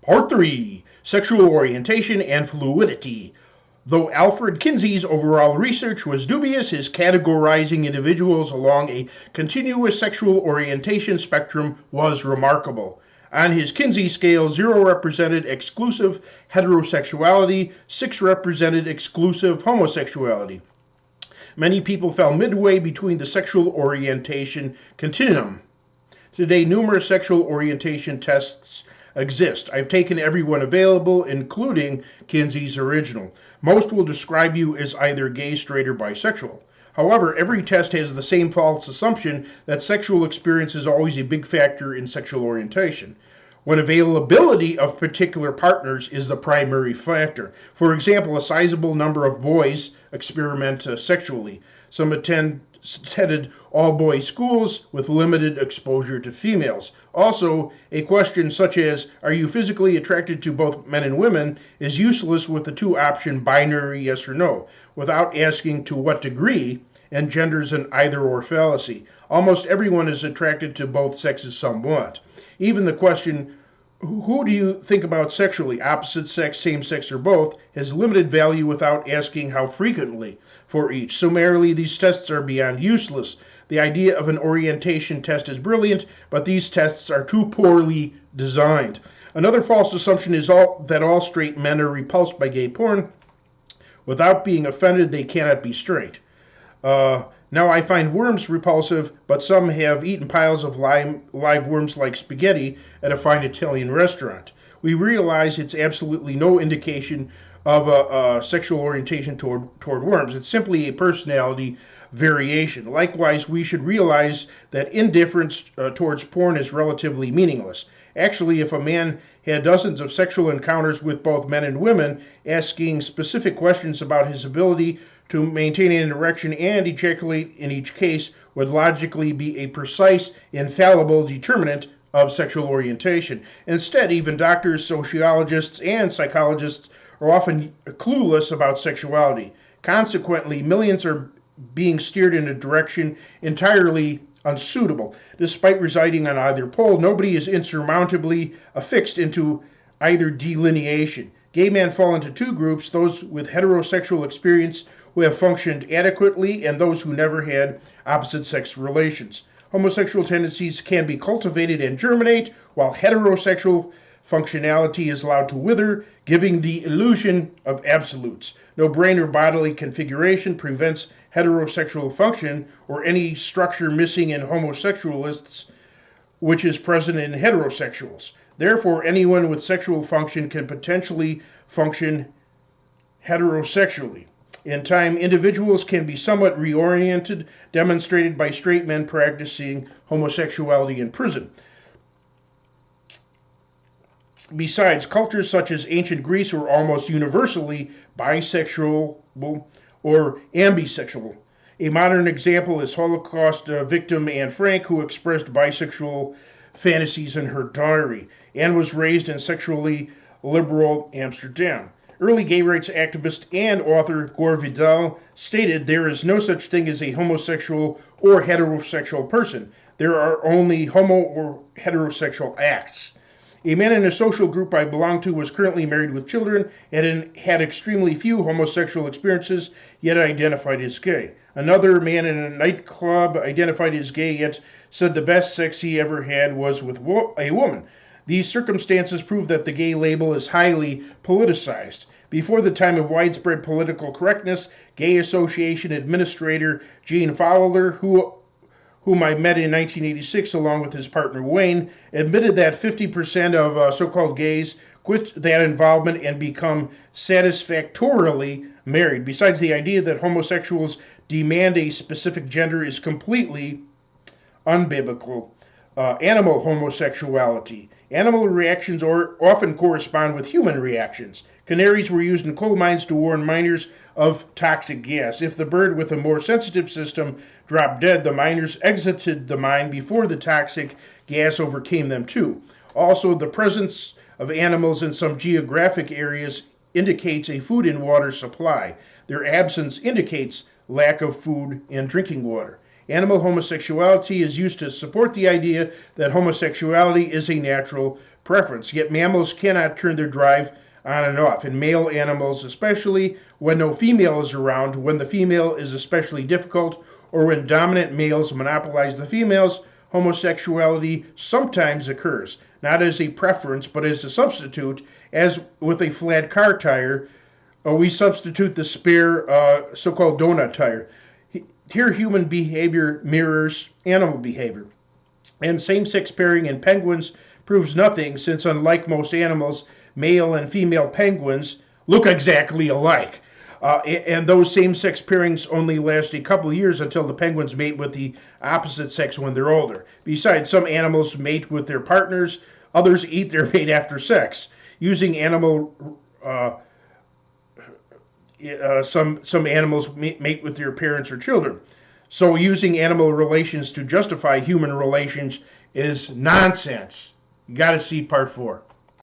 Part 3, Sexual Orientation and Fluidity. Though Alfred Kinsey's overall research was dubious, his categorizing individuals along a continuous sexual orientation spectrum was remarkable. On his Kinsey scale, 0 represented exclusive heterosexuality, 6 represented exclusive homosexuality. Many people fell midway between the sexual orientation continuum. Today, numerous sexual orientation tests exist. I've taken every one available, including Kinsey's original. Most will describe you as either gay, straight, or bisexual. However, every test has the same false assumption that sexual experience is always a big factor in sexual orientation, when availability of particular partners is the primary factor. For example, a sizable number of boys experiment sexually. Some attended all-boys schools with limited exposure to females. Also, a question such as, are you physically attracted to both men and women, is useless with the two-option binary yes or no, without asking to what degree, and genders an either-or fallacy. Almost everyone is attracted to both sexes somewhat. Even the question, who do you think about sexually, opposite sex, same sex, or both, has limited value without asking how frequently for each. Summarily, these tests are beyond useless. The idea of an orientation test is brilliant, but these tests are too poorly designed. Another false assumption is that all straight men are repulsed by gay porn. Without being offended, they cannot be straight. Now I find worms repulsive, but some have eaten piles of live worms like spaghetti at a fine Italian restaurant. We realize it's absolutely no indication of a sexual orientation toward worms. It's simply a personality variation. Likewise, we should realize that indifference towards porn is relatively meaningless. Actually, if a man had dozens of sexual encounters with both men and women, asking specific questions about his ability to maintain an erection and ejaculate in each case would logically be a precise, infallible determinant of sexual orientation. Instead, even doctors, sociologists, and psychologists are often clueless about sexuality. Consequently, millions are being steered in a direction entirely unsuitable. Despite residing on either pole, nobody is insurmountably affixed into either delineation. Gay men fall into two groups, those with heterosexual experience who have functioned adequately and those who never had opposite-sex relations. Homosexual tendencies can be cultivated and germinate, while heterosexual functionality is allowed to wither, giving the illusion of absolutes. No brain or bodily configuration prevents heterosexual function or any structure missing in homosexualists, which is present in heterosexuals. Therefore, anyone with sexual function can potentially function heterosexually. In time, individuals can be somewhat reoriented, demonstrated by straight men practicing homosexuality in prison. Besides, cultures such as ancient Greece were almost universally bisexual or ambisexual. A modern example is Holocaust victim Anne Frank, who expressed bisexual fantasies in her diary and was raised in sexually liberal Amsterdam. Early gay rights activist and author Gore Vidal stated, there is no such thing as a homosexual or heterosexual person. There are only homo or heterosexual acts. A man in a social group I belonged to was currently married with children and had extremely few homosexual experiences, yet identified as gay. Another man in a nightclub identified as gay, yet said the best sex he ever had was with a woman. These circumstances prove that the gay label is highly politicized. Before the time of widespread political correctness, Gay Association Administrator Gene Fowler, whom I met in 1986 along with his partner Wayne, admitted that 50% of so-called gays quit that involvement and become satisfactorily married. Besides, the idea that homosexuals demand a specific gender is completely unbiblical. Animal homosexuality. Animal reactions often correspond with human reactions. Canaries were used in coal mines to warn miners of toxic gas. If the bird with a more sensitive system dropped dead, the miners exited the mine before the toxic gas overcame them too. Also, the presence of animals in some geographic areas indicates a food and water supply. Their absence indicates lack of food and drinking water. Animal homosexuality is used to support the idea that homosexuality is a natural preference, yet mammals cannot turn their drive on and off. In male animals, especially when no female is around, when the female is especially difficult, or when dominant males monopolize the females, homosexuality sometimes occurs, not as a preference, but as a substitute, as with a flat car tire. We substitute the spare so-called donut tire. Here, human behavior mirrors animal behavior. And same-sex pairing in penguins proves nothing, since unlike most animals, male and female penguins look exactly alike. And those same-sex pairings only last a couple years until the penguins mate with the opposite sex when they're older. Besides, some animals mate with their partners, others eat their mate after sex. Using animal, some animals mate with their parents or children. So using animal relations to justify human relations is nonsense. You got to see part 4.